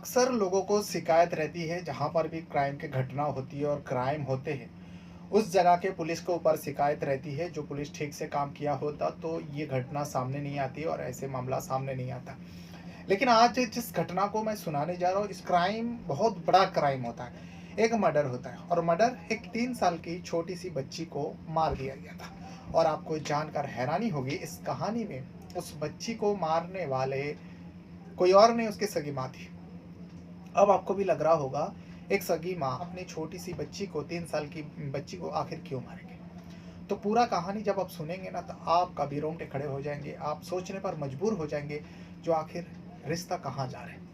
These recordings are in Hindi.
अक्सर लोगों को शिकायत रहती है जहाँ पर भी क्राइम की घटना होती है और क्राइम होते हैं उस जगह के पुलिस के ऊपर शिकायत रहती है। जो पुलिस ठीक से काम किया होता तो ये घटना सामने नहीं आती और ऐसे मामला सामने नहीं आता। लेकिन आज जिस घटना को मैं सुनाने जा रहा हूँ, इस क्राइम बहुत बड़ा क्राइम होता है। एक मर्डर होता है और मर्डर एक 3 साल की छोटी सी बच्ची को मार दिया गया था। और आपको जानकर हैरानी होगी, इस कहानी में उस बच्ची को मारने वाले कोई और नहीं, उसकी सगी माँ थी। अब आपको भी लग रहा होगा, एक सगी माँ अपनी छोटी सी बच्ची को, 3 साल की बच्ची को आखिर क्यों मारेंगे। तो पूरा कहानी जब आप सुनेंगे ना, तो आपका भी रोंगटे खड़े हो जाएंगे, आप सोचने पर मजबूर हो जाएंगे, जो आखिर रिश्ता कहाँ जा रहा है।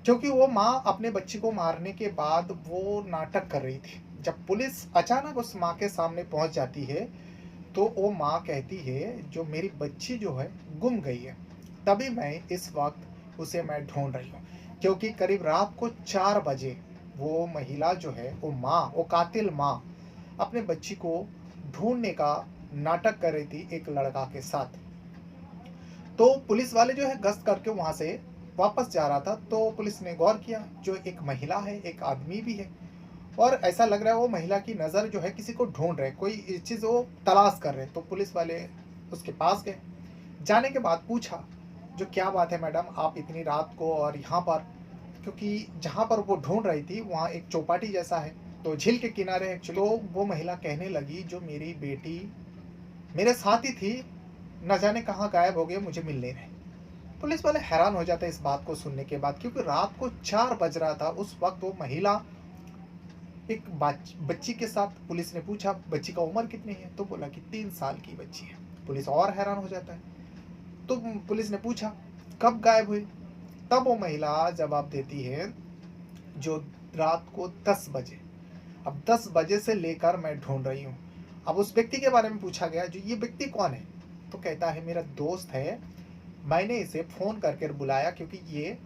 क्योंकि वो माँ अपने बच्ची को मारने के बाद वो नाटक कर रही थी। जब पुलिस अचानक उस माँ के सामने पहुंच जाती है, तो वो माँ कहती है जो मेरी बच्ची जो है गुम गई है, तभी मैं इस वक्त उसे मैं ढूंढ रही हूँ। क्योंकि करीब रात को 4 बजे वो महिला जो है, वो माँ, वो कातिल माँ अपने बच्ची को ढूंढने का नाटक कर रही थी एक लड़का के साथ। तो पुलिस वाले जो है गश्त करके वहां से वापस जा रहा था, तो पुलिस ने गौर किया जो एक महिला है, एक आदमी भी है, और ऐसा लग रहा है वो महिला की नज़र जो है किसी को ढूंढ रहे, कोई चीज़ वो तलाश कर रहे। तो पुलिस वाले उसके पास गए। जाने के बाद पूछा, जो क्या बात है मैडम, आप इतनी रात को और यहाँ पर? क्योंकि जहाँ पर वो ढूंढ रही थी वहाँ एक चौपाटी जैसा है, तो झील के किनारे एक्चुअली। तो वो महिला कहने लगी, जो मेरी बेटी मेरे साथ ही थी, न जाने कहाँ गायब हो गए, मुझे मिल नहीं रहे। पुलिस वाले हैरान हो जाते हैं इस बात को सुनने के बाद, क्योंकि रात को 4 बज रहा था। उस वक्त वो महिला एक बच्ची के साथ। पुलिस ने पूछा बच्ची का उम्र कितनी है, तो बोला कि 3 साल की बच्ची है। पुलिस और हैरान हो जाता है। तो पुलिस ने पूछा कब गायब हुई, तब वो महिला जवाब देती है जो रात को 10 बजे। अब 10 बजे से लेकर मैं ढूंढ रही हूँ। अब उस व्यक्ति के बारे में पूछा गया, जो ये व्यक्ति कौन है, तो कहता है मेरा दोस्त है, मैंने इसे फ़ोन करके बुलाया क्योंकि ये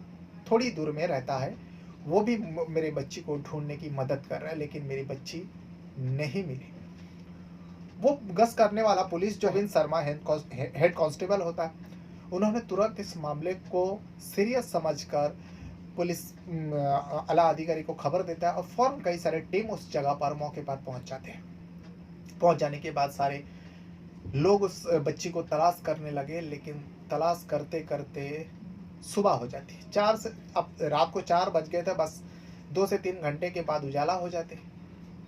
थोड़ी दूर में रहता है। वो भी मेरे बच्ची को ढूंढने की मदद कर रहा है, लेकिन मेरी बच्ची नहीं मिली। वो गश्त करने वाला पुलिस जो गोविंद शर्मा हेड कांस्टेबल होता है, उन्होंने तुरंत इस मामले को सीरियस समझकर पुलिस आला अधिकारी को खबर देता है और फौरन कई सारे टीम उस जगह पर मौके पर पहुंच जाते हैं। पहुंच जाने के बाद सारे लोग उस बच्ची को तलाश करने लगे, लेकिन तलाश करते करते सुबह हो जाती है। अब रात को 4 बज गए थे, बस 2 से 3 घंटे के बाद उजाला हो जाते।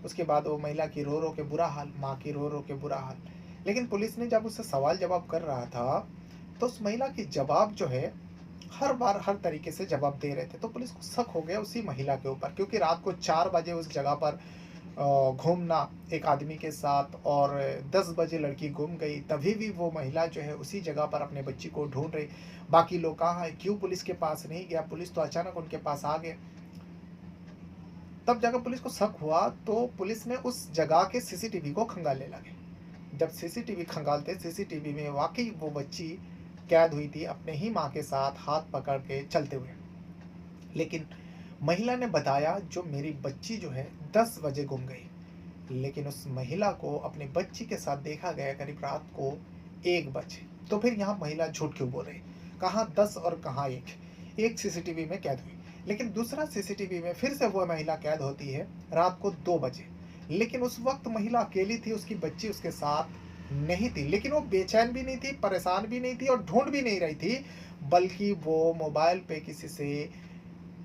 उसके बाद वो महिला की रो रो के बुरा हाल, माँ की रो रो के बुरा हाल। लेकिन पुलिस ने जब उससे सवाल जवाब कर रहा था, तो उस महिला की जवाब जो है, हर बार हर तरीके से जवाब दे रहे थे। तो पुलिस को शक हो गया उसी महिला के ऊपर, क्योंकि रात को 4 बजे उस जगह पर घूमना एक आदमी के साथ, और 10 बजे लड़की गुम गई, तभी भी वो महिला जो है उसी जगह पर अपने बच्ची को ढूंढ रही। बाकी लोग कहाँ है, क्यों पुलिस के पास नहीं गया, पुलिस तो अचानक उनके पास आ गए। तब जाकर पुलिस को शक हुआ, तो पुलिस ने उस जगह के सीसीटीवी को खंगालने लगे। जब सीसीटीवी खंगालते, सीसीटीवी में वाकई वो बच्ची कैद हुई थी अपने ही माँ के साथ हाथ पकड़ के चलते हुए। लेकिन महिला ने बताया जो मेरी बच्ची जो है 10 बजे गुम गई, लेकिन उस महिला को अपनी बच्ची के साथ देखा गया करीब रात को 1 बजे। तो फिर यहाँ महिला झूठ क्यों बोल रही, कहाँ 10 और कहाँ 1? एक सीसीटीवी में कैद हुई, लेकिन दूसरा सीसीटीवी में फिर से वो महिला कैद होती है रात को 2 बजे। लेकिन उस वक्त महिला अकेली थी, उसकी बच्ची उसके साथ नहीं थी। लेकिन वो बेचैन भी नहीं थी, परेशान भी नहीं थी और ढूंढ भी नहीं रही थी, बल्कि वो मोबाइल पे किसी से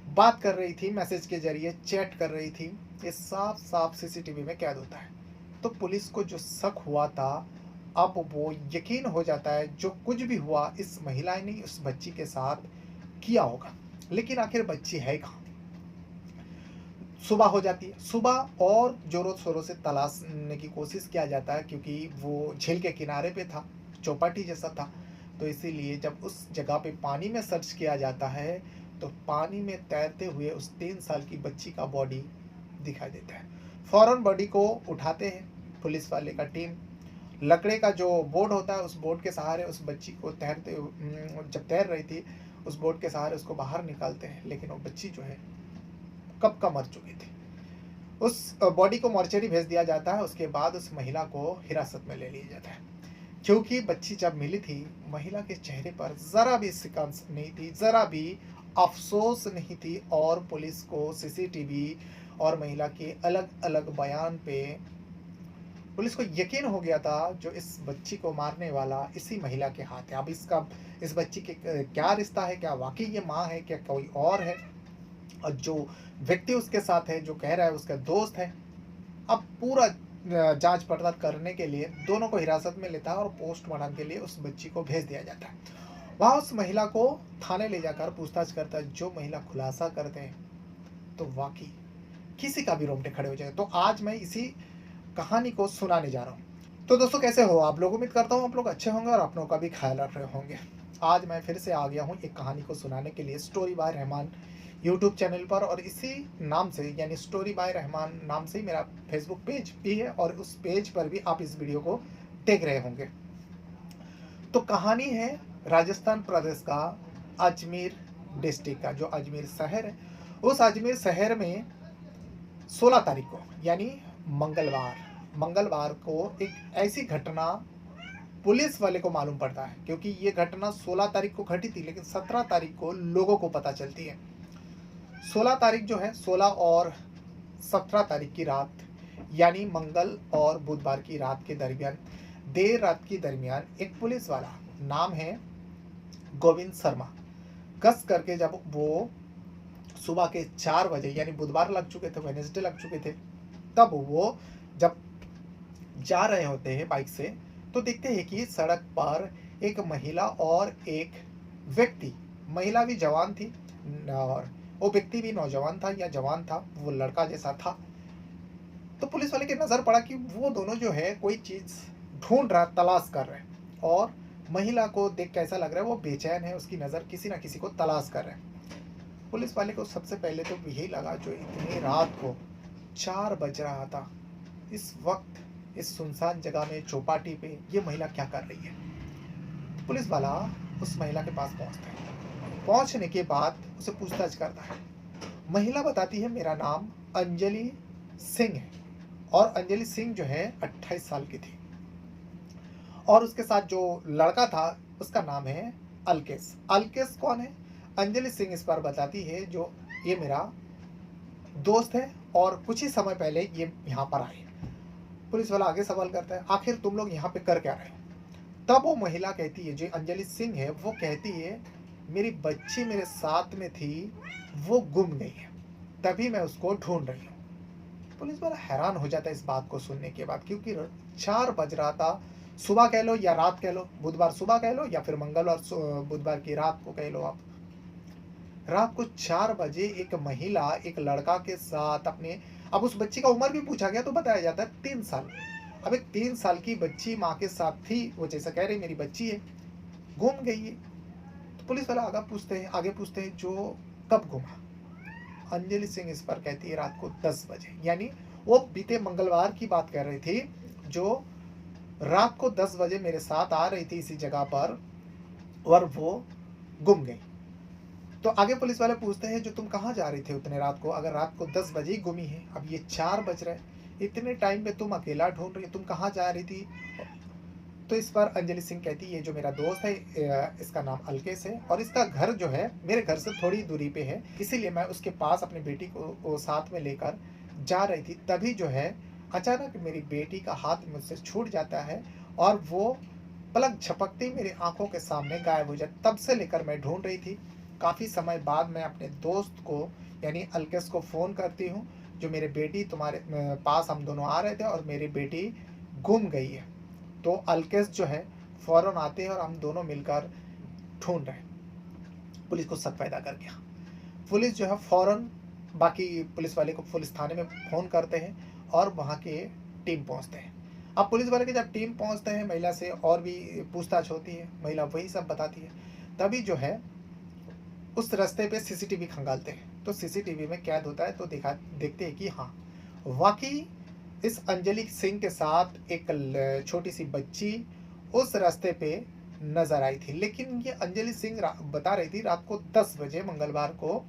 बात कर रही थी, मैसेज के जरिए चैट कर रही थी। ये साफ साफ सीसीटीवी में कैद होता है। तो पुलिस को जो शक हुआ था, अब वो यकीन हो जाता है जो कुछ भी हुआ इस महिला ने उस बच्ची के साथ किया होगा। लेकिन आखिर बच्ची है कहाँ? सुबह हो जाती है। सुबह और जोरों शोरों से तलाशने की कोशिश किया जाता है, क्योंकि वो झील के किनारे पे था, चौपाटी जैसा था। तो इसीलिए जब उस जगह पे पानी में सर्च किया जाता है, तो पानी में तैरते हुए उस 3 साल की बच्ची का बॉडी दिखाई देता है। फौरन बॉडी को उठाते हैं पुलिस वाले का टीम। लकड़े का जो बोर्ड होता है, उस बोर्ड के सहारे उस बच्ची को जब तैर रही थी, उस बोर्ड के सहारे उसको बाहर निकालते हैं। लेकिन वो बच्ची जो है कब का मर चुकी थी। उस बॉडी को मॉर्चरी भेज दिया जाता है। उसके बाद उस महिला को हिरासत में ले लिया जाता है, क्योंकि बच्ची जब मिली थी, महिला के चेहरे पर ज़रा भी सिकन नहीं थी, ज़रा भी अफ़सोस नहीं थी और पुलिस को सीसीटीवी और महिला के अलग-अलग बयान पे पुलिस को यकीन हो गया था जो इस बच्ची को मारने वाला इसी महिला के हाथ है। अब इस बच्ची के क्या रिश्ता है? क्या वाक़ई ये माँ है? क्या कोई और है? और जो व्यक्ति उसके साथ है, जो कह रहा है उसका दोस्त है, अब पूरा जाँच पड़ताल करने के लिए दोनों को हिरासत में लेता है और पोस्टमार्टम के लिए उस बच्ची को भेज दिया जाता है। वहाँ उस महिला को थाने ले जाकर पूछताछ करता है, जो महिला खुलासा करते हैं, तो वाक़ई किसी का भी रोंगटे खड़े हो जाएँ। तो आज मैं इसी कहानी को सुनाने जा रहा हूँ। तो दोस्तों कैसे हो आप लोग? उम्मीद करता हूँ आप लोग अच्छे होंगे और अपनों का भी ख़्याल रख रहे होंगे। आज मैं फिर से आ गया हूँ एक कहानी को सुनाने के लिए story by Rahman YouTube channel पर, और इसी नाम से यानी स्टोरी बाय रहमान नाम से ही मेरा फेसबुक पेज भी है और उस पेज पर भी आप इस वीडियो को देख रहे होंगे। तो कहानी है राजस्थान प्रदेश का अजमेर डिस्ट्रिक्ट का, जो अजमेर शहर है। उस अजमेर शहर में 16 तारीख को यानी मंगलवार को एक ऐसी घटना पुलिस वाले को मालूम पड़ता है, क्योंकि ये घटना 16 तारीख को घटी थी लेकिन 17 तारीख को लोगों को पता चलती है। 16 तारीख जो है, 16 और 17 तारीख की रात यानी मंगल और बुधवार की रात के दरमियान, देर रात की दरमियान, एक पुलिस वाला, नाम है गोविंद शर्मा, कस करके जब वो सुबह के 4 बजे यानी बुधवार लग चुके थे, वेडनेसडे लग चुके थे, तब वो जब जा रहे होते हैं बाइक से, तो देखते हैं कि सड़क पर एक महिला और एक व्यक्ति, महिला भी जवान थी और वो व्यक्ति भी नौजवान था या जवान था, वो लड़का जैसा था। तो पुलिस वाले की नज़र पड़ा कि वो दोनों जो है कोई चीज़ ढूंढ रहा, तलाश कर रहे हैं, और महिला को देख के ऐसा लग रहा है वो बेचैन है, उसकी नज़र किसी ना किसी को तलाश कर रहे हैं। पुलिस वाले को सबसे पहले तो यही लगा, जो इतनी रात को 4 बज रहा था, इस वक्त इस सुनसान जगह में चौपाटी पे ये महिला क्या कर रही है। पुलिस वाला उस महिला के पास पहुंचता है। पहुंचने के बाद उसे पूछताछ करता है। महिला बताती है, मेरा नाम अंजलि सिंह है, और अंजलि सिंह जो है 28 साल की थी, और उसके साथ जो लड़का था उसका नाम है अलकेश। अलकेश कौन है? अंजलि सिंह इस पर बताती है, जो ये मेरा दोस्त है और कुछ ही समय पहले ये यहाँ पर आए। पुलिस वाला आगे सवाल करता है, आखिर तुम लोग यहाँ पे कर क्या रहे हो? तब वो महिला कहती है, जो अंजलि सिंह है, वो कहती है, मेरी बच्ची मेरे साथ में थी, वो गुम गई है, तभी मैं उसको ढूंढ रही हूँ। पुलिस वाला हैरान हो जाता है इस बात को सुनने के बाद, क्योंकि 4 बज रहा था, सुबह कह लो या रात कह लो, बुधवार सुबह कह लो या फिर मंगलवार बुधवार की रात को कह लो आप। रात को 4 बजे एक महिला एक लड़का के साथ अपने, अब उस बच्ची का उम्र भी पूछा गया तो बताया जाता है 3 साल। अब एक 3 साल की बच्ची माँ के साथ थी, वो जैसा कह रही मेरी बच्ची है, गुम गई है। तो पुलिस वाला आगे पूछते हैं जो कब गुमा? अंजलि सिंह इस पर कहती है, रात को 10 बजे, यानी वो बीते मंगलवार की बात कर रही थी, जो रात को 10 बजे मेरे साथ आ रही थी इसी जगह पर, और वो गुम गई। तो आगे पुलिस वाले पूछते हैं, जो तुम कहाँ जा रही थे उतने रात को? अगर रात को 10 बजे ही गुमी है, अब ये 4 बज रहे, इतने टाइम पे तुम अकेला ढूंढ रही, तुम कहाँ जा रही थी? तो इस पर अंजलि सिंह कहती है, जो मेरा दोस्त है, इसका नाम अलकेश है, और इसका घर जो है मेरे घर से थोड़ी दूरी पे है, इसीलिए मैं उसके पास अपनी बेटी को साथ में लेकर जा रही थी। तभी जो है अचानक मेरी बेटी का हाथ मुझसे छूट जाता है और वो पलक झपकते ही मेरी आंखों के सामने गायब हो जाती। तब से लेकर मैं ढूंढ रही थी। काफ़ी समय बाद मैं अपने दोस्त को यानी अलकेश को फ़ोन करती हूँ, जो मेरे बेटी तुम्हारे पास हम दोनों आ रहे थे और मेरी बेटी गुम गई है। तो अलकेश जो है फ़ौरन आते हैं और हम दोनों मिलकर ढूंढ रहे हैं। पुलिस को शक पैदा कर गया। पुलिस जो है फ़ौरन बाकी पुलिस वाले को पुलिस थाने में फ़ोन करते हैं और वहाँ के टीम पहुँचते हैं। अब पुलिस वाले के जब टीम पहुँचते हैं, महिला से और भी पूछताछ होती है, महिला वही सब बताती है। तभी जो है उस रास्ते पे सीसीटीवी खंगालते हैं, तो सीसीटीवी में कैद होता है, तो देखते हैं कि हाँ, वाकई इस अंजलि सिंह के साथ एक छोटी सी बच्ची उस रास्ते पे नजर आई थी। लेकिन ये अंजलि सिंह बता रही थी रात को 10 बजे मंगलवार को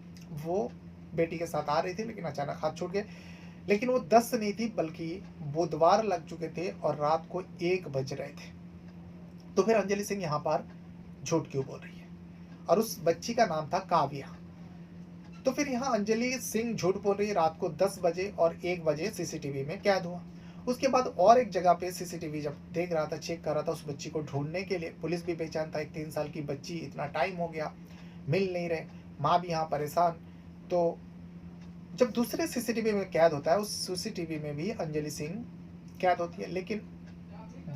वो बेटी के साथ आ रही थी, लेकिन अचानक हाथ छूट गए। लेकिन वो 10 नहीं थी, बल्कि बुधवार लग चुके थे और रात को 1 बज रहे थे। तो फिर अंजलि सिंह यहाँ पर झूठ क्यों बोल रही है? और उस बच्ची का नाम था काव्या। तो फिर यहाँ अंजलि सिंह झूठ बोल रही है, रात को 10 बजे और 1 बजे सीसीटीवी में कैद हुआ। उसके बाद और एक जगह पे सीसीटीवी जब देख रहा था, चेक कर रहा था उस बच्ची को ढूंढने के लिए, पुलिस भी बेचैन था, एक 3 साल की बच्ची, इतना टाइम हो गया, मिल नहीं रहे, माँ भी यहाँ परेशान। तो जब दूसरे सीसीटीवी में कैद होता है, उस सीसीटीवी में भी अंजलि सिंह कैद होती है, लेकिन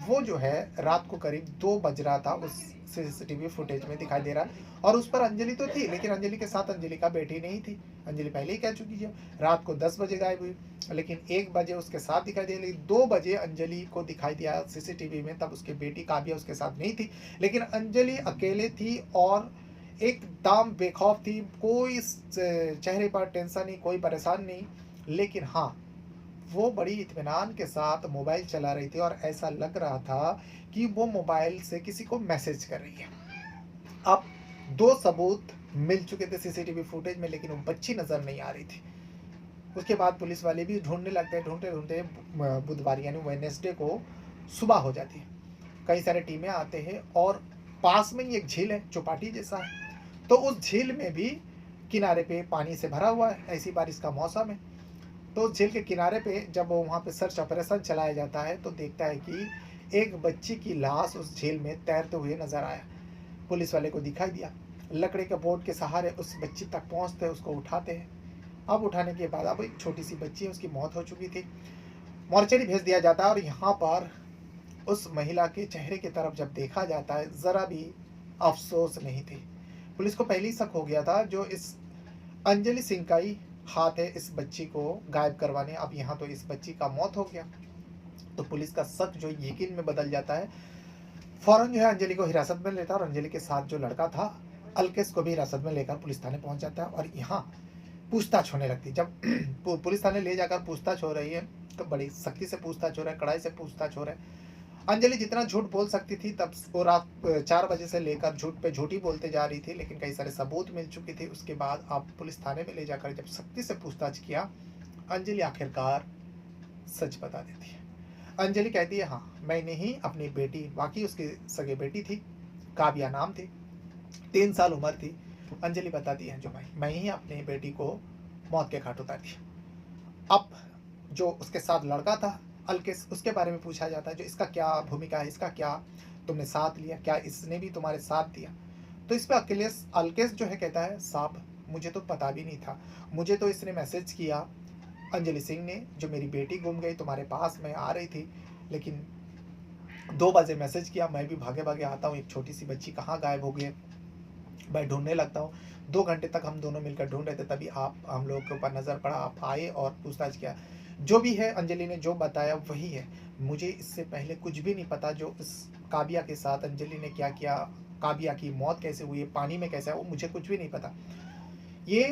वो जो है रात को करीब 2 बज रहा था, उस सीसीटीवी फुटेज में दिखाई दे रहा है। और उस पर अंजलि तो थी, लेकिन अंजलि के साथ अंजलि का बेटी नहीं थी। अंजलि पहले ही कह चुकी है, रात को 10 बजे गायब हुई, लेकिन 1 बजे उसके साथ दिखाई दिया, लेकिन 2 बजे अंजलि को दिखाई दिया सीसीटीवी में, तब उसकी बेटी काव्या उसके साथ नहीं थी। लेकिन अंजलि अकेले थी और एकदम बेखौफ थी, कोई चेहरे पर टेंशन नहीं, कोई परेशान नहीं। लेकिन हाँ, वो बड़ी इत्मीनान के साथ मोबाइल चला रही थी और ऐसा लग रहा था कि वो मोबाइल से किसी को मैसेज कर रही है। अब 2 सबूत मिल चुके थे सीसीटीवी फुटेज में, लेकिन वो बच्ची नजर नहीं आ रही थी। उसके बाद पुलिस वाले भी ढूंढने लगते हैं, ढूंढते ढूंढते बुधवार यानी वेडनेसडे को सुबह हो जाती है। कई सारे टीमें आते हैं और पास में ही एक झील है, चौपाटी जैसा है, तो उस झील में भी किनारे पे पानी से भरा हुआ है, ऐसी बारिश का मौसम है। तो झील के किनारे पे जब वहाँ पे सर्च ऑपरेशन चलाया जाता है, तो देखता है कि एक बच्ची की लाश उस झील में तैरते हुए नजर आया। पुलिस वाले को दिखाई दिया, लकड़ी के बोर्ड के सहारे उस बच्ची तक पहुँचते हैं, उसको उठाते हैं। अब उठाने के बाद, अब एक छोटी सी बच्ची है, उसकी मौत हो चुकी थी, मॉर्चरी भेज दिया जाता है। और यहाँ पर उस महिला के चेहरे की तरफ जब देखा जाता है, ज़रा भी अफसोस नहीं थी। पुलिस को पहले ही शक हो गया था, जो इस अंजलि सिंह का ही हाथ है इस बच्ची को गायब करवाने। अब यहाँ तो इस बच्ची का मौत हो गया, तो पुलिस का शक जो यकीन में बदल जाता है। फौरन जो है अंजलि को हिरासत में लेता है, और अंजलि के साथ जो लड़का था अल्केश को भी हिरासत में लेकर पुलिस थाने पहुंच जाता है। और यहाँ पूछताछ होने लगती है। जब पुलिस थाने ले जाकर पूछताछ हो रही है, तो बड़ी सख्ती से पूछताछ हो रहा है, कड़ाई से पूछताछ हो रहा है। अंजलि जितना झूठ बोल सकती थी, तब वो रात 4 बजे से लेकर झूठ पे झूठी बोलते जा रही थी, लेकिन कई सारे सबूत मिल चुके थे। उसके बाद आप पुलिस थाने में ले जाकर जब सख्ती से पूछताछ किया, अंजलि आखिरकार सच बता देती है। अंजलि कहती है, हाँ मैंने ही अपनी बेटी, बाकी उसकी सगे बेटी थी, काव्या नाम थी, 3 साल उम्र थी। अंजलि बताती है, जो मैं ही अपनी बेटी को मौत के घाट उतार दिया। अब जो उसके साथ लड़का था अल्केश, उसके बारे में पूछा जाता है, जो इसका क्या भूमिका है, इसका क्या तुमने साथ लिया, क्या इसने भी तुम्हारे साथ दिया? तो इस पर अल्केश जो है कहता है, साहब मुझे तो पता भी नहीं था, मुझे तो इसने मैसेज किया अंजलि सिंह ने, जो मेरी बेटी गुम गई तुम्हारे पास में आ रही थी, लेकिन 2 बजे मैसेज किया, मैं भी भागे भागे आता हूँ, एक छोटी सी बच्ची कहाँ गायब हो गई है, मैं ढूंढने लगता हूँ। 2 घंटे तक हम दोनों मिलकर ढूंढ रहे थे, तभी आप हम लोगों के ऊपर नज़र पड़ा, आप आए और पूछताछ किया। जो भी है अंजलि ने जो बताया वही है, मुझे इससे पहले कुछ भी नहीं पता जो इस काव्या के साथ अंजलि ने क्या किया, काव्या की मौत कैसे हुई, पानी में कैसे है, वो मुझे कुछ भी नहीं पता, ये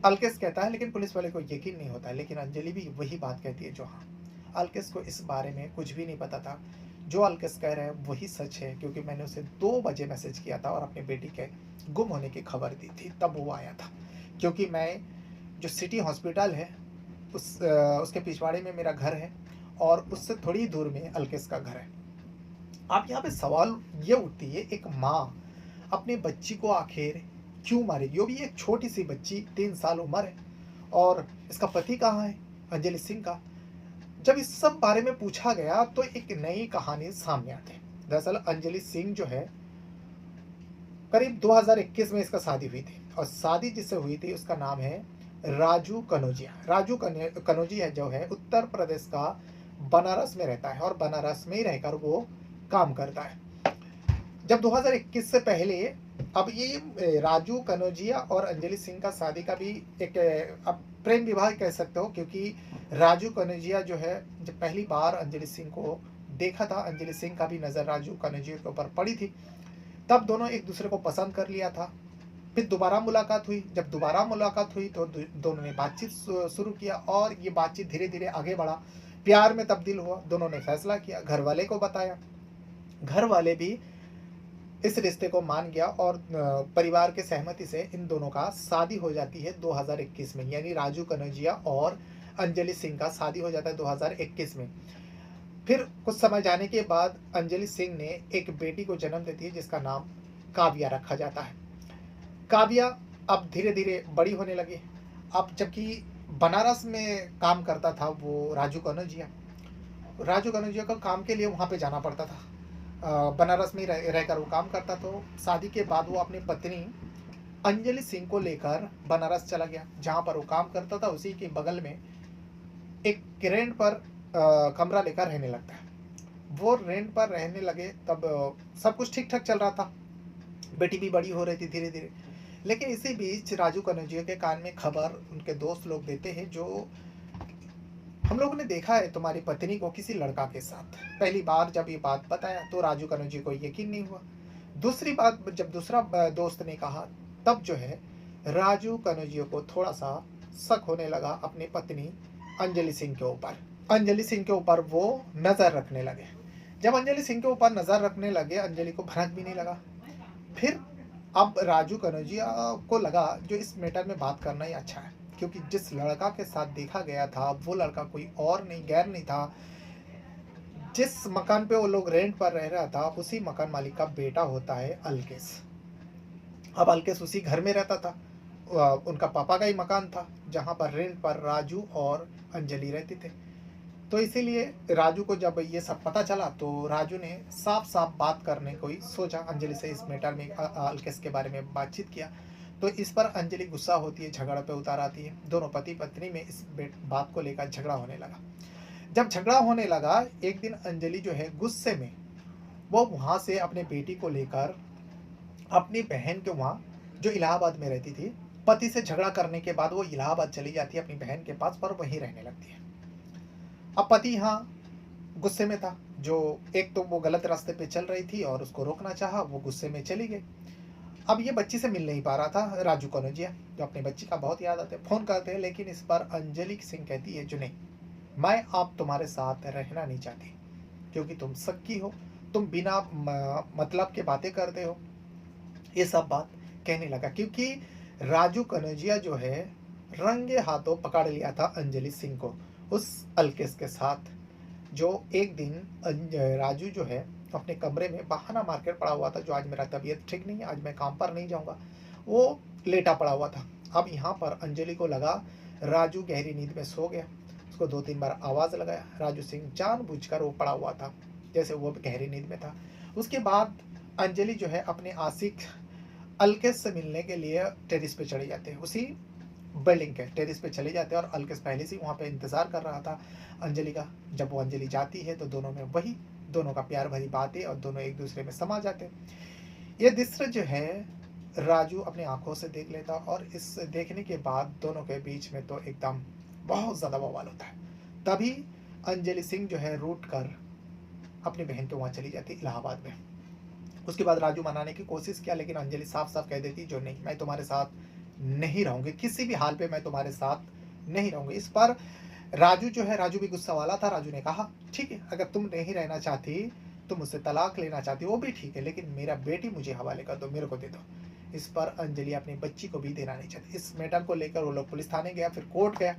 अल्केश कहता है। लेकिन पुलिस वाले को यकीन नहीं होता है, लेकिन अंजलि भी वही बात कहती है, जो हाँ अल्केश को इस बारे में कुछ भी नहीं पता था, जो अल्केश कह रहे हैं वही सच है, क्योंकि मैंने उसे 2 बजे मैसेज किया था और अपनी बेटी के गुम होने की खबर दी थी, तब वो आया था। क्योंकि मैं जो सिटी हॉस्पिटल है उसके पिछवाड़े में मेरा घर है, और उससे थोड़ी दूर में अल्केश का घर है। आप यहाँ पे सवाल ये उठती है, एक माँ अपने बच्ची को आखिर क्यों मारेगी? वो भी एक छोटी सी बच्ची, 3 साल उम्र है, और इसका पति कहाँ है, अंजलि सिंह का? जब इस सब बारे में पूछा गया, तो एक नई कहानी सामने आती है। दरअसल अंजलि सिंह जो है, करीब 2021 में इसका शादी हुई थी, और शादी जिससे हुई थी उसका नाम है राजू कनौजिया। राजू कनौजिया जो है उत्तर प्रदेश का बनारस में रहता है, और बनारस में ही रहकर वो काम करता है। जब 2021 से पहले, अब ये राजू कनौजिया और अंजलि सिंह का शादी का भी एक अब प्रेम विवाह कह सकते हो, क्योंकि राजू कनौजिया जो है, जब पहली बार अंजलि सिंह को देखा था, अंजलि सिंह का भी नज़र राजू कनौजिया के ऊपर पड़ी थी, तब दोनों एक दूसरे को पसंद कर लिया था। फिर दोबारा मुलाकात हुई, जब दोबारा मुलाकात हुई तो दोनों ने बातचीत शुरू किया, और ये बातचीत धीरे धीरे आगे बढ़ा, प्यार में तब्दील हुआ। दोनों ने फैसला किया, घर वाले को बताया, घर वाले भी इस रिश्ते को मान गया, और परिवार के सहमति से इन दोनों का शादी हो जाती है 2021 में, यानी राजू कनौजिया और अंजलि सिंह का शादी हो जाता है 2021 में। फिर कुछ समय जाने के बाद अंजलि सिंह ने एक बेटी को जन्म देती है, जिसका नाम काव्या रखा जाता है। काव्या अब धीरे धीरे बड़ी होने लगी, अब जबकि बनारस में काम करता था वो राजू कनौजिया को काम के लिए वहाँ पे जाना पड़ता था। बनारस में रहकर वो काम करता। तो शादी के बाद वो अपनी पत्नी अंजलि सिंह को लेकर बनारस चला गया, जहाँ पर वो काम करता था उसी के बगल में एक रेंट पर कमरा लेकर रहने लगता है। वो रेंट पर रहने लगे तब सब कुछ ठीक ठाक चल रहा था, बेटी भी बड़ी हो रही थी धीरे धीरे। लेकिन इसी बीच राजू कनौजिया के कान में खबर उनके दोस्त लोग देते हैं, जो हम लोगों ने देखा है तुम्हारी पत्नी को किसी लड़का के साथ। पहली बार जब ये बात बताया तो राजू कनौजिया को यकीन नहीं हुआ। दूसरी बात जब दूसरा दोस्त ने कहा, तब जो है राजू कनौजिया को थोड़ा सा शक होने लगा अपनी पत्नी अंजलि सिंह के ऊपर। अंजलि सिंह के ऊपर वो नज़र रखने लगे। जब अंजलि सिंह के ऊपर नज़र रखने लगे, अंजलि को भनक भी नहीं लगा। फिर अब राजू कनौजिया को लगा जो इस मैटर में बात करना ही अच्छा है, क्योंकि जिस लड़का के साथ देखा गया था वो लड़का कोई और नहीं, गैर नहीं था। जिस मकान पे वो लोग रेंट पर रह रहा था उसी मकान मालिक का बेटा होता है अलकेश। अब अलकेश उसी घर में रहता था। उनका पापा का ही मकान था जहाँ पर रेंट पर राजू और अंजलि रहते थे। तो इसीलिए राजू को जब ये सब पता चला तो राजू ने साफ साफ बात करने को ही सोचा अंजलि से। इस मैटर में अलकेश के बारे में बातचीत किया तो इस पर अंजलि गुस्सा होती है, झगड़ा पे उतार आती है। दोनों पति पत्नी में इस बात को लेकर झगड़ा होने लगा। जब झगड़ा होने लगा, एक दिन अंजलि जो है गुस्से में वो वहाँ से अपने बेटी को लेकर अपनी बहन के वहाँ, जो इलाहाबाद में रहती थी, पति से झगड़ा करने के बाद वो इलाहाबाद चली जाती है अपनी बहन के पास, पर वहीं रहने लगती है। अब पति यहाँ गुस्से में था, जो एक तो वो गलत रास्ते पे चल रही थी और उसको रोकना चाहा, वो गुस्से में चली गई। अब ये बच्ची से मिल नहीं पा रहा था राजू कनौजिया, जो अपनी बच्ची का बहुत याद आते हैं, फ़ोन करते हैं। लेकिन इस पर अंजलि सिंह कहती है जो नहीं, मैं आप तुम्हारे साथ रहना नहीं चाहती, क्योंकि तुम सक्की हो, तुम बिना मतलब के बातें करते हो। ये सब बात कहने लगा, क्योंकि राजू कनौजिया जो है रंगे हाथों पकड़ लिया था अंजलि सिंह को उस अलकेश के साथ। जो एक दिन राजू जो है अपने कमरे में बहाना मार कर पड़ा हुआ था, जो आज मेरा तबीयत ठीक नहीं है, आज मैं काम पर नहीं जाऊंगा, वो लेटा पड़ा हुआ था। अब यहाँ पर अंजलि को लगा राजू गहरी नींद में सो गया। उसको 2-3 बार आवाज़ लगाया, राजू सिंह जानबूझकर वो पड़ा हुआ था जैसे वो गहरी नींद में था। उसके बाद अंजलि जो है अपने आशिक अलकेश से मिलने के लिए टेरिस पे चढ़े जाते हैं। उसी बिल्डिंग के टेरिस पे चले जाते हैं और अलकेश पहले से वहाँ पे इंतज़ार कर रहा था अंजलि का। जब वो अंजलि जाती है तो दोनों में वही दोनों का प्यार भरी बातें और दोनों एक दूसरे में समा जाते हैं। ये दृश्य जो है राजू अपनी आंखों से देख लेता और इस देखने के बाद दोनों के बीच में तो एकदम बहुत ज़्यादा बवाल होता है। तभी अंजलि सिंह जो है रूठ कर अपनी बहन के वहाँ चली जाती इलाहाबाद में। उसके बाद राजू मनाने की कोशिश किया, लेकिन अंजलि साफ साफ कह देती जो नहीं, मैं तुम्हारे साथ नहीं रहूंगी, किसी भी हाल पे मैं तुम्हारे साथ नहीं रहूंगी। इस पर राजू जो है, राजू भी गुस्सा वाला था। राजू ने कहा ठीक है, अगर तुम नहीं रहना चाहती, तुम मुझसे तलाक लेना चाहती, वो भी ठीक है, लेकिन मेरा बेटी मुझे हवाले कर दो, मेरे को दे दो। इस पर अंजलि अपनी बच्ची को भी देना नहीं चाहती। इस मैटर को लेकर वो लोग पुलिस थाने गया, फिर कोर्ट गया।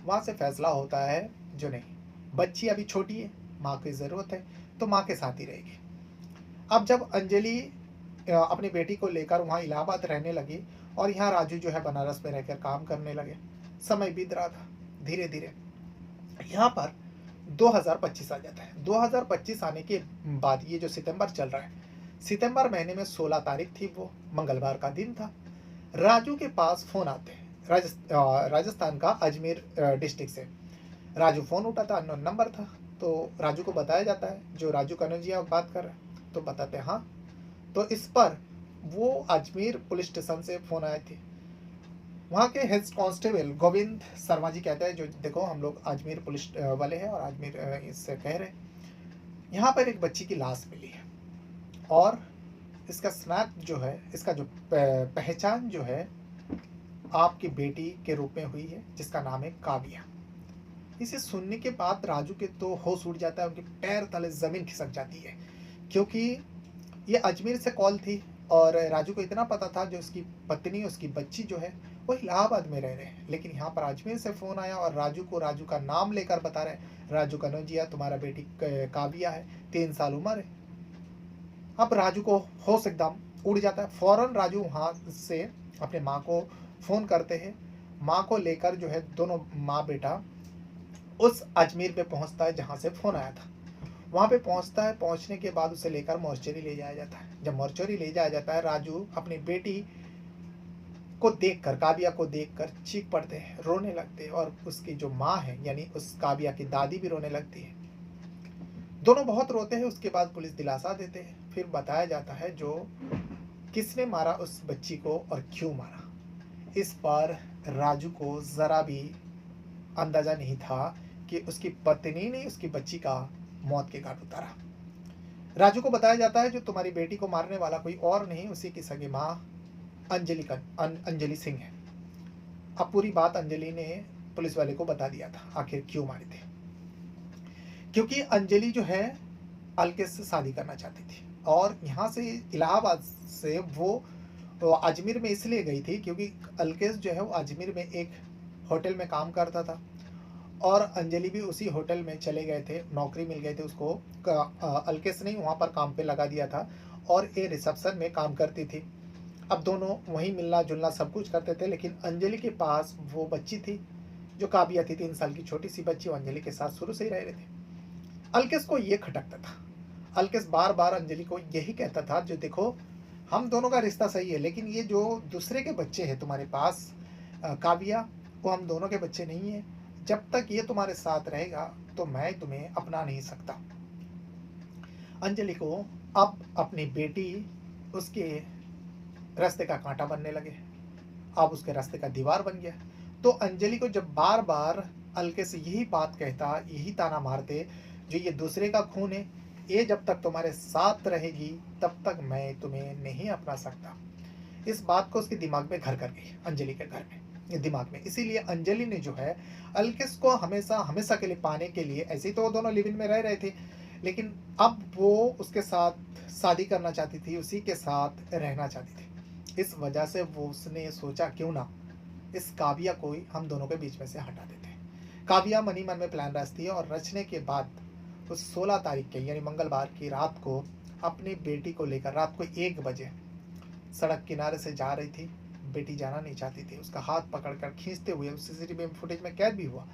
वहाँ से फैसला होता है जो नहीं, बच्ची अभी छोटी है, माँ की ज़रूरत है तो माँ के साथ ही रहेगी। अब जब अंजलि अपनी बेटी को लेकर वहाँ इलाहाबाद रहने लगी और यहाँ राजू जो है बनारस में रहकर काम करने लगे, समय बीत रहा था धीरे धीरे। यहाँ पर 2025 आ जाता है। 2025 आने के बाद ये जो सितंबर चल रहा है, सितंबर महीने में 16 तारीख थी, वो मंगलवार का दिन था। राजू के पास फ़ोन आते हैं राजस्थान का अजमेर डिस्ट्रिक्ट से। राजू फ़ोन उठाता, अननोन नंबर था। तो राजू को बताया जाता है जो राजू कनौजिया बात कर रहे हैं, तो बताते हैं हाँ। तो इस पर वो अजमेर पुलिस स्टेशन से फ़ोन आए थे। वहाँ के हेड कांस्टेबल गोविंद शर्मा जी कहते हैं जो देखो हम लोग अजमेर पुलिस वाले हैं और अजमेर इससे कह रहे हैं यहाँ पर एक बच्ची की लाश मिली है और इसका स्नैप जो है, इसका जो पहचान जो है आपकी बेटी के रूप में हुई है, जिसका नाम है काव्या। इसे सुनने के बाद राजू के तो होश उड़ जाता है, उनके पैर तले ज़मीन खिसक जाती है, क्योंकि ये अजमेर से कॉल थी और राजू को इतना पता था जो उसकी पत्नी, उसकी बच्ची जो है वो इलाहाबाद में रह रहे हैं। लेकिन यहाँ पर अजमेर से फ़ोन आया और राजू का नाम लेकर बता रहे हैं, राजू कनौजिया तुम्हारा बेटी काव्या है, 3 साल उम्र है। अब राजू को होश एकदम उड़ जाता है। फ़ौरन राजू वहाँ से अपने माँ को फ़ोन करते हैं। माँ को लेकर जो है दोनों माँ बेटा उस अजमेर पे पहुंचता है जहां से फ़ोन आया था। वहां पे पहुंचता है, पहुंचने के बाद उसे लेकर मॉर्चरी ले जाया जाता है। जब मॉर्चरी ले जाया जाता है, राजू अपनी बेटी को देखकर, काव्या को देखकर चीख पड़ते हैं, रोने लगते हैं और उसकी जो माँ है यानी उस काव्या की दादी भी रोने लगती है। दोनों बहुत रोते हैं। उसके बाद पुलिस दिलासा देते हैं। फिर बताया जाता है जो किसने मारा उस बच्ची को और क्यों मारा। इस पर राजू को जरा भी अंदाजा नहीं था कि उसकी पत्नी ने उसकी बच्ची का मौत के घाट उतारा। राजू को बताया जाता है जो तुम्हारी बेटी को मारने वाला कोई और नहीं, उसी की सगी माँ अंजलि सिंह है। अब पूरी बात अंजलि ने पुलिस वाले को बता दिया था आखिर क्यों मारे थे। क्योंकि अंजलि जो है अलकेश से शादी करना चाहती थी और यहाँ से इलाहाबाद से वो अजमेर में इसलिए गई थी क्योंकि अलकेश जो है वो अजमेर में एक होटल में काम करता था और अंजलि भी उसी होटल में चले गए थे, नौकरी मिल गई थी उसको। अलकेश ने वहाँ पर काम पे लगा दिया था और ये रिसेप्शन में काम करती थी। अब दोनों वहीं मिलना जुलना सब कुछ करते थे, लेकिन अंजलि के पास वो बच्ची थी जो काबिया थी, 3 साल की छोटी सी बच्ची। वो अंजलि के साथ शुरू से ही रह रहे थे। अलकेश को ये खटकता था। अलकेश बार बार अंजलि को यही कहता था जो देखो हम दोनों का रिश्ता सही है, लेकिन ये जो दूसरे के बच्चे हैं तुम्हारे पास काव्या, वो हम दोनों के बच्चे नहीं है। जब तक ये तुम्हारे साथ रहेगा तो मैं तुम्हें अपना नहीं सकता। अंजलि को अब अपनी बेटी उसके रास्ते का कांटा बनने लगे, अब उसके रास्ते का दीवार बन गया। तो अंजलि को जब बार बार अलकेश यही बात कहता, यही ताना मारते जो ये दूसरे का खून है, ये जब तक तुम्हारे साथ रहेगी तब तक मैं तुम्हें नहीं अपना सकता। इस बात को उसके दिमाग में घर कर गई, अंजलि के घर में दिमाग में। इसीलिए अंजलि ने जो है अलकेश को हमेशा हमेशा के लिए पाने के लिए, ऐसे ही तो वो दोनों लिव इन में रह रहे थे, लेकिन अब वो उसके साथ शादी करना चाहती थी, उसी के साथ रहना चाहती थी। इस वजह से वो उसने सोचा क्यों ना इस काव्या को ही हम दोनों के बीच में से हटा देते हैं। काव्या मनी मन में प्लान रचती है और रचने के बाद उस 16 तारीख के यानी मंगलवार की रात को अपनी बेटी को लेकर रात को 1 बजे सड़क किनारे से जा रही थी। बेटी जाना नहीं चाहती थी, उसका हाथ पकड़कर खींचते हुए, उस सीसीटीवी फुटेज में कैद भी हुआ,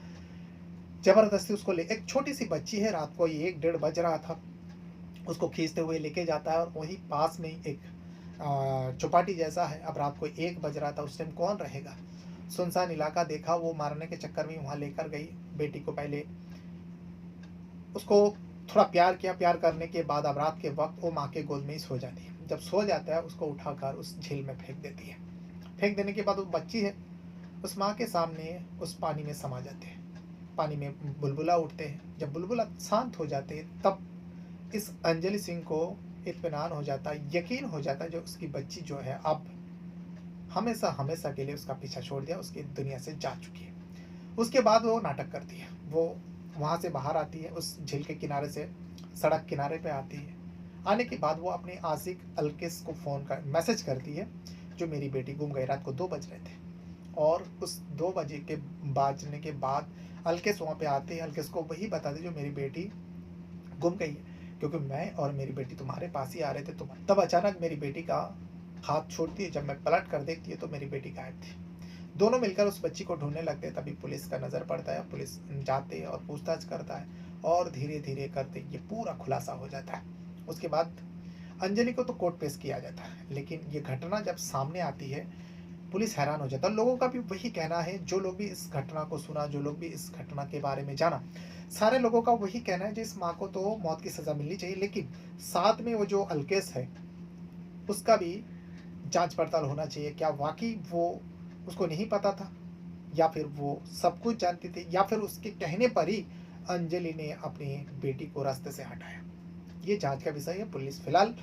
जबरदस्ती उसको ले, एक छोटी सी बच्ची है, रात को 1-1:30 बज रहा था, उसको खींचते हुए लेके जाता है और वहीं पास में एक चौपाटी जैसा है। अब रात को 1 बज रहा था, उस टाइम कौन रहेगा, सुनसान इलाका देखा, वो मारने के चक्कर में वहां लेकर गई बेटी को। पहले उसको थोड़ा प्यार किया, प्यार करने के बाद अब रात के वक्त वो माँ के गोद में ही सो जाती है। जब सो जाता है उसको उठाकर उस झील में फेंक देती है। फेंक देने के बाद वो बच्ची है उस माँ के सामने उस पानी में समा जाते हैं। पानी में बुलबुला उठते हैं। जब बुलबुला शांत हो जाते हैं तब इस अंजलि सिंह को इत्मीनान हो जाता है, यकीन हो जाता है जो उसकी बच्ची जो है अब हमेशा हमेशा के लिए उसका पीछा छोड़ दिया, उसकी दुनिया से जा चुकी है। उसके बाद वो नाटक करती है, वो वहाँ से बाहर आती है, उस झील के किनारे से सड़क किनारे पे आती है। आने के बाद वो अपने आशिक अलकेश को फ़ोन कर मैसेज करती है जो मेरी बेटी गुम गई। रात को 2 बज रहे थे और उस 2 बजे के बाजने के बाद अलकेश वहाँ पे आते हैं। अलकेश को वही बताते जो मेरी बेटी गुम गई है, क्योंकि मैं और मेरी बेटी तुम्हारे पास ही आ रहे थे। तब अचानक मेरी बेटी का हाथ छोड़ती है। जब मैं पलट कर देखती है तो मेरी बेटी गायब थी। दोनों मिलकर उस बच्ची को ढूंढने लगते हैं। तभी पुलिस का नज़र पड़ता है, पुलिस जाते हैं और पूछताछ करता है और धीरे धीरे करते ये पूरा खुलासा हो जाता है। उसके बाद अंजलि को तो कोर्ट पेश किया जाता है, लेकिन ये घटना जब सामने आती है पुलिस हैरान हो जाता है। लोगों का भी वही कहना है, जो लोग भी इस घटना को सुना, जो लोग भी इस घटना के बारे में जाना, सारे लोगों का वही कहना है जिस माँ को तो मौत की सज़ा मिलनी चाहिए, लेकिन साथ में वो जो अलकेश है उसका भी जांच पड़ताल होना चाहिए। क्या वाकई वो उसको नहीं पता था, या फिर वो सब कुछ जानती थी, या फिर उसके कहने पर ही अंजलि ने अपनी बेटी को रास्ते से हटाया। ये जांच का विषय है। पुलिस फिलहाल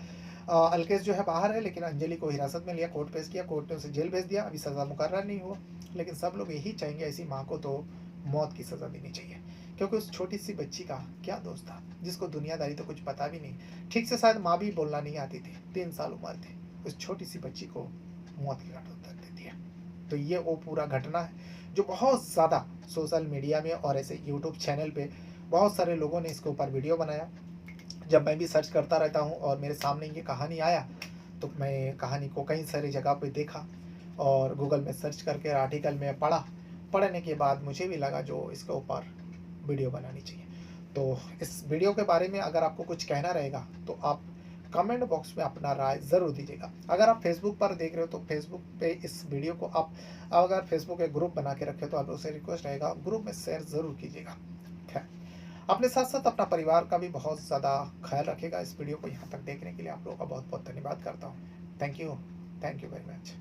अलकेश जो है बाहर है, लेकिन अंजलि को हिरासत में लिया, कोर्ट पेश किया, कोर्ट ने उसे जेल भेज दिया। अभी सज़ा मुकर्रर नहीं हुआ, लेकिन सब लोग यही चाहेंगे ऐसी माँ को तो मौत की सज़ा देनी चाहिए, क्योंकि उस छोटी सी बच्ची का क्या दोष था जिसको दुनियादारी तो कुछ पता भी नहीं, ठीक से शायद माँ भी बोलना नहीं आती थी, 3 साल उम्र थी। उस छोटी सी बच्ची को मौत की घाट उतर देती है। तो ये वो पूरा घटना है जो बहुत ज़्यादा सोशल मीडिया में और ऐसे यूट्यूब चैनल पे बहुत सारे लोगों ने इसके ऊपर वीडियो बनाया। जब मैं भी सर्च करता रहता हूँ और मेरे सामने ये कहानी आया तो मैं कहानी को कई सारी जगह पे देखा और गूगल में सर्च करके आर्टिकल में पढ़ा। पढ़ने के बाद मुझे भी लगा जो इसके ऊपर वीडियो बनानी चाहिए। तो इस वीडियो के बारे में अगर आपको कुछ कहना रहेगा तो आप कमेंट बॉक्स में अपना राय ज़रूर दीजिएगा। अगर आप फेसबुक पर देख रहे हो तो फेसबुक पे इस वीडियो को आप अगर फेसबुक एक ग्रुप बना के रखे तो आप उसे रिक्वेस्ट रहेगा ग्रुप में शेयर ज़रूर कीजिएगा। खैर, अपने साथ साथ अपना परिवार का भी बहुत ज़्यादा ख्याल रखेगा। इस वीडियो को यहाँ तक देखने के लिए आप लोगों का बहुत बहुत धन्यवाद करता हूँ। Thank you very much.